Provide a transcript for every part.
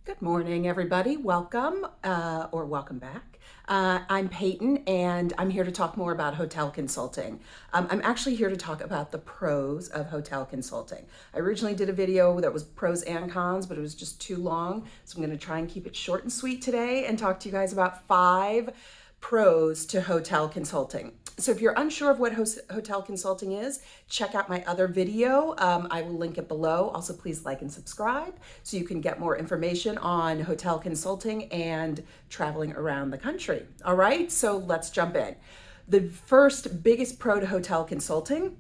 Good morning, everybody. Welcome or welcome back. I'm Peyton, and I'm here to talk more about hotel consulting. I'm actually here to talk about the pros of hotel consulting. I originally did a video that was pros and cons, but it was just too long. So I'm going to try and keep it short and sweet today and talk to you guys about 5 pros to hotel consulting. So if you're unsure of what hotel consulting is, check out my other video. I will link it below. Also, please like and subscribe so you can get more information on hotel consulting and traveling around the country. All right, so let's jump in. The first biggest pro to hotel consulting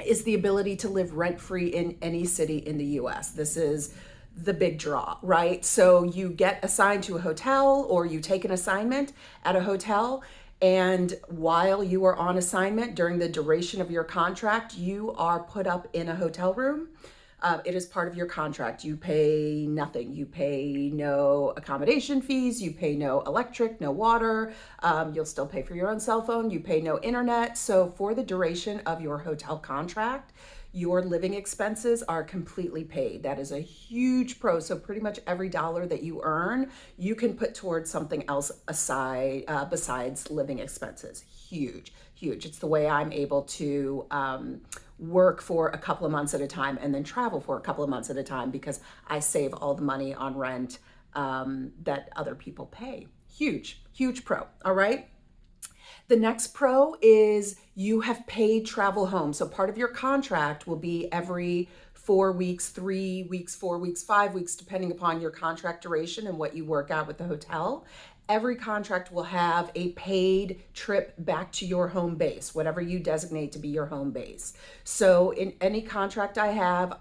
is the ability to live rent-free in any city in the US. This is the big draw, right? So you get assigned to a hotel or you take an assignment at a hotel, and while you are on assignment during the duration of your contract, you are put up in a hotel room. It is part of your contract. You pay nothing. You pay no accommodation fees. You pay no electric, no water. You'll still pay for your own cell phone. You pay no internet. So for the duration of your hotel contract, your living expenses are completely paid. That is a huge pro. So pretty much every dollar that you earn, you can put towards something else aside besides living expenses. Huge, huge. It's the way I'm able to work for a couple of months at a time and then travel for a couple of months at a time because I save all the money on rent that other people pay. Huge, huge pro. All right. The next pro is you have paid travel home. So part of your contract will be every 4 weeks, 3 weeks, 4 weeks, 5 weeks, depending upon your contract duration and what you work out with the hotel. Every contract will have a paid trip back to your home base, whatever you designate to be your home base. So in any contract I have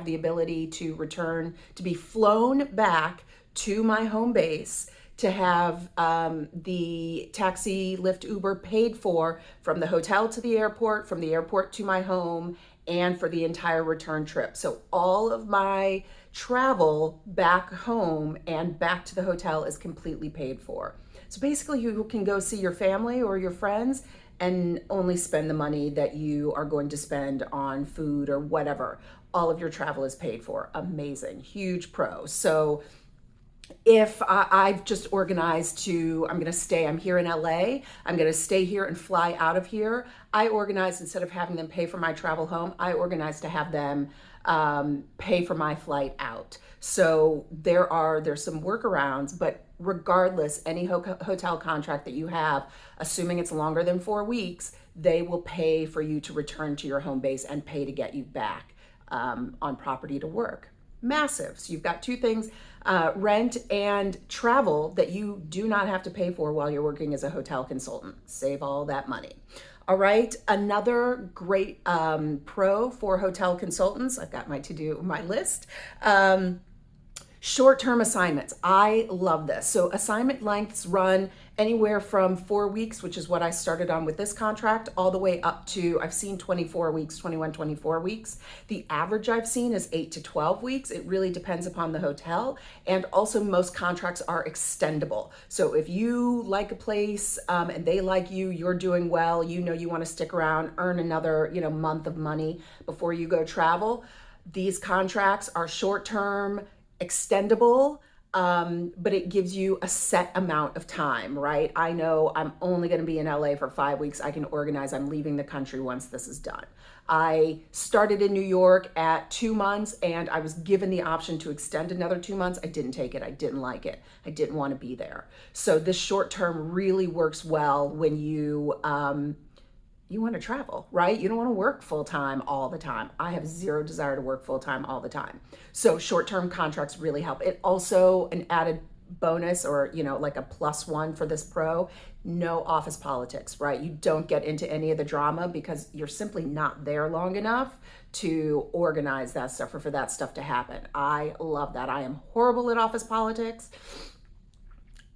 the ability to return, to be flown back to my home base, to have the taxi, Lyft, Uber paid for from the hotel to the airport, from the airport to my home, and for the entire return trip. So all of my travel back home and back to the hotel is completely paid for. So basically you can go see your family or your friends and only spend the money that you are going to spend on food or whatever. All of your travel is paid for. Amazing, huge pro. So if I've just organized I'm here in LA, I'm going to stay here and fly out of here. I organized, instead of having them pay for my travel home, I organized to have them pay for my flight out. So there's some workarounds, but regardless, any hotel contract that you have, assuming it's longer than 4 weeks, they will pay for you to return to your home base and pay to get you back on property to work. Massive. So you've got 2 things, rent and travel, that you do not have to pay for while you're working as a hotel consultant. Save all that money. All right. Another great pro for hotel consultants, I've got my list. Short-term assignments. I love this. So assignment lengths run anywhere from 4 weeks, which is what I started on with this contract, all the way up to, I've seen 24 weeks, 21, 24 weeks. The average I've seen is 8 to 12 weeks. It really depends upon the hotel. And also most contracts are extendable. So if you like a place and they like you, you're doing well, you want to stick around, earn another, month of money before you go travel. These contracts are short-term, extendable, but it gives you a set amount of time, right? I know I'm only going to be in LA for 5 weeks. I can organize, I'm leaving the country once this is done. I started in New York at 2 months and I was given the option to extend another 2 months. I didn't take it. I didn't like it. I didn't want to be there. So this short term really works well when you want to travel, right? You don't want to work full-time all the time. I have zero desire to work full-time all the time. So short-term contracts really help. It also, an added bonus, or like a +1 for this pro, no office politics, right? You don't get into any of the drama because you're simply not there long enough to organize that stuff or for that stuff to happen. I love that. I am horrible at office politics.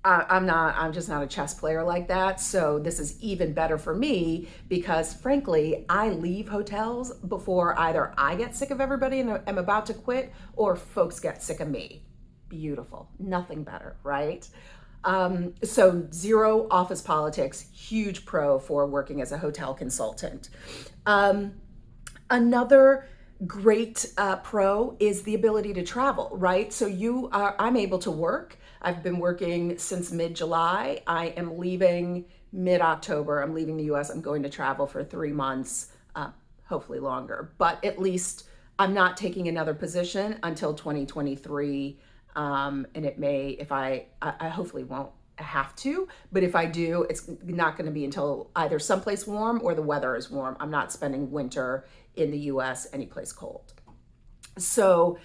I'm just not a chess player like that. So this is even better for me because frankly, I leave hotels before either I get sick of everybody and am about to quit, or folks get sick of me. Beautiful. Nothing better, right? So 0 office politics, huge pro for working as a hotel consultant. Another Great pro is the ability to travel, right? So I'm able to work. I've been working since mid-July. I am leaving mid-October. I'm leaving the US. I'm going to travel for 3 months, hopefully longer, but at least I'm not taking another position until 2023. And it may, if I hopefully won't have to, but if I do, it's not going to be until either someplace warm or the weather is warm. I'm not spending winter in the US anyplace cold. So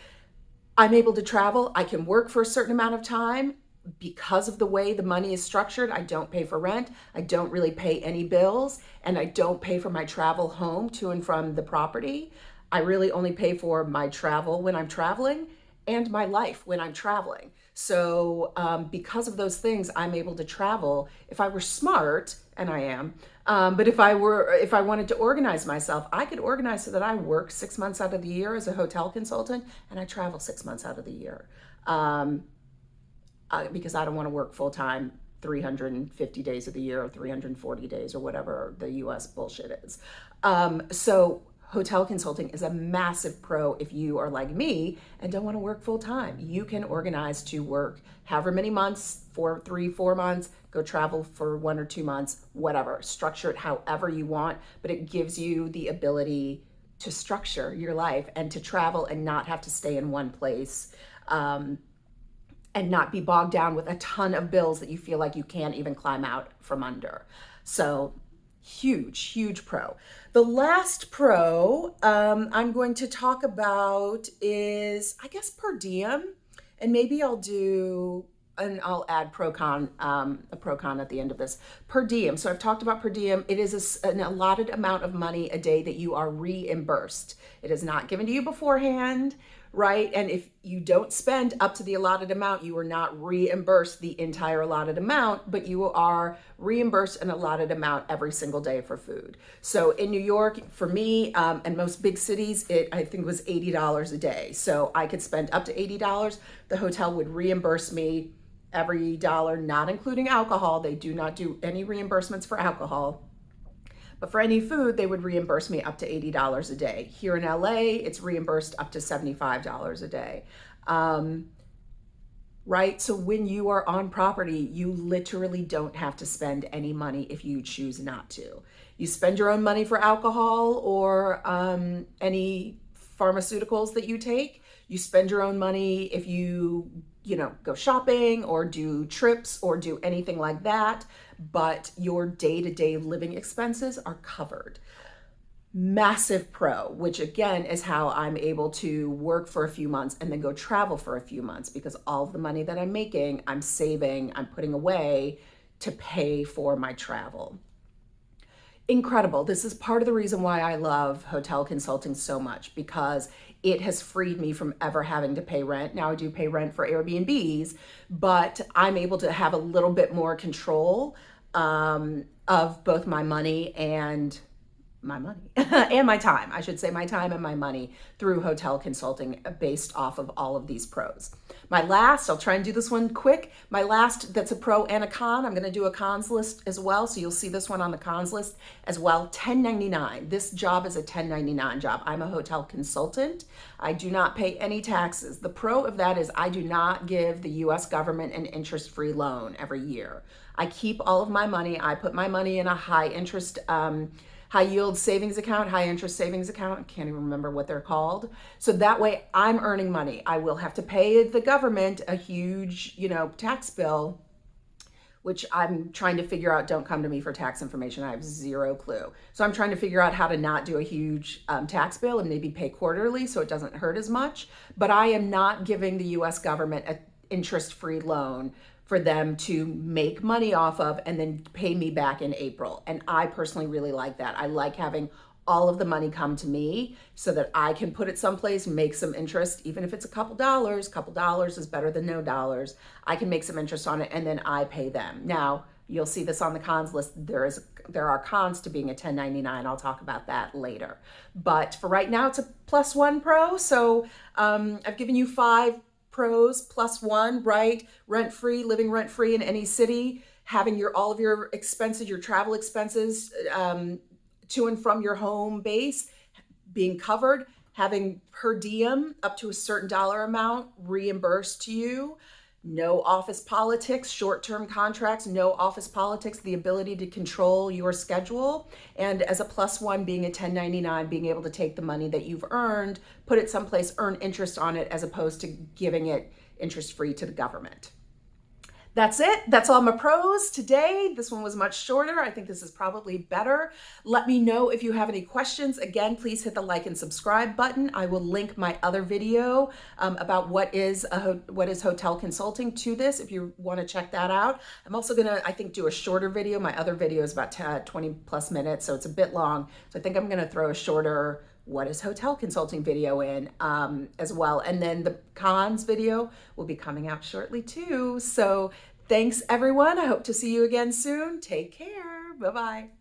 I'm able to travel. I can work for a certain amount of time. Because of the way the money is structured, I don't pay for rent. I don't really pay any bills, and I don't pay for my travel home to and from the property. I really only pay for my travel when I'm traveling and my life when I'm traveling. So because of those things, I'm able to travel. If I were smart, and I am, but if I wanted to organize myself, I could organize so that I work 6 months out of the year as a hotel consultant, and I travel 6 months out of the year. Because I don't want to work full time 350 days of the year or 340 days or whatever the US bullshit is. So hotel consulting is a massive pro if you are like me and don't want to work full time. You can organize to work however many months, 4 months, go travel for 1 or 2 months, whatever. Structure it however you want, but it gives you the ability to structure your life and to travel and not have to stay in one place. And not be bogged down with a ton of bills that you feel like you can't even climb out from under. So huge pro. The last pro I'm going to talk about is, I guess, per diem. And maybe I'll add pro con, a pro con at the end of this. Per diem. So I've talked about per diem. It is an allotted amount of money a day that you are reimbursed. It is not given to you beforehand, right? And if you don't spend up to the allotted amount, you are not reimbursed the entire allotted amount, but you are reimbursed an allotted amount every single day for food. So in New York, for me, and most big cities, I think was $80 a day. So I could spend up to $80. The hotel would reimburse me every dollar, not including alcohol. They do not do any reimbursements for alcohol. But for any food, they would reimburse me up to $80 a day. Here in LA, it's reimbursed up to $75 a day. Right? So when you are on property, you literally don't have to spend any money if you choose not to. You spend your own money for alcohol or any pharmaceuticals that you take. You spend your own money if you go shopping or do trips or do anything like that, but your day-to-day living expenses are covered. Massive pro, which again is how I'm able to work for a few months and then go travel for a few months, because all of the money that I'm making, I'm saving, I'm putting away to pay for my travel. Incredible. This is part of the reason why I love hotel consulting so much, because it has freed me from ever having to pay rent. Now I do pay rent for Airbnbs, but I'm able to have a little bit more control of both my money and and my time. I should say my time and my money through hotel consulting based off of all of these pros. My last, I'll try and do this one quick. My last that's a pro and a con. I'm going to do a cons list as well. So you'll see this one on the cons list as well. 1099. This job is a 1099 job. I'm a hotel consultant. I do not pay any taxes. The pro of that is I do not give the US government an interest-free loan every year. I keep all of my money. I put my money in a high yield savings account, high interest savings account. I can't even remember what they're called. So that way I'm earning money. I will have to pay the government a huge, tax bill, which I'm trying to figure out. Don't come to me for tax information. I have zero clue. So I'm trying to figure out how to not do a huge tax bill and maybe pay quarterly so it doesn't hurt as much. But I am not giving the US government an interest-free loan for them to make money off of and then pay me back in April. And I personally really like that. I like having all of the money come to me so that I can put it someplace, make some interest, even if it's a couple dollars is better than no dollars. I can make some interest on it and then I pay them. Now, you'll see this on the cons list. There are cons to being a 1099. I'll talk about that later. But for right now, it's a +1 pro. So I've given you 5 pros +1, right? Rent-free, living rent-free in any city, having all of your expenses, your travel expenses to and from your home base being covered, having per diem up to a certain dollar amount reimbursed to you, no office politics, short-term contracts, no office politics, the ability to control your schedule, and as a plus one, being a 1099, being able to take the money that you've earned, put it someplace, earn interest on it, as opposed to giving it interest-free to the government. That's it. That's all my pros today. This one was much shorter. I think this is probably better. Let me know if you have any questions. Again, please hit the like and subscribe button. I will link my other video about what is hotel consulting to this if you want to check that out. I'm also going to, I think, do a shorter video. My other video is about 20 plus minutes, so it's a bit long. So I think I'm going to throw a shorter what is hotel consulting video in as well. And then the cons video will be coming out shortly too. So thanks everyone. I hope to see you again soon. Take care. Bye-bye.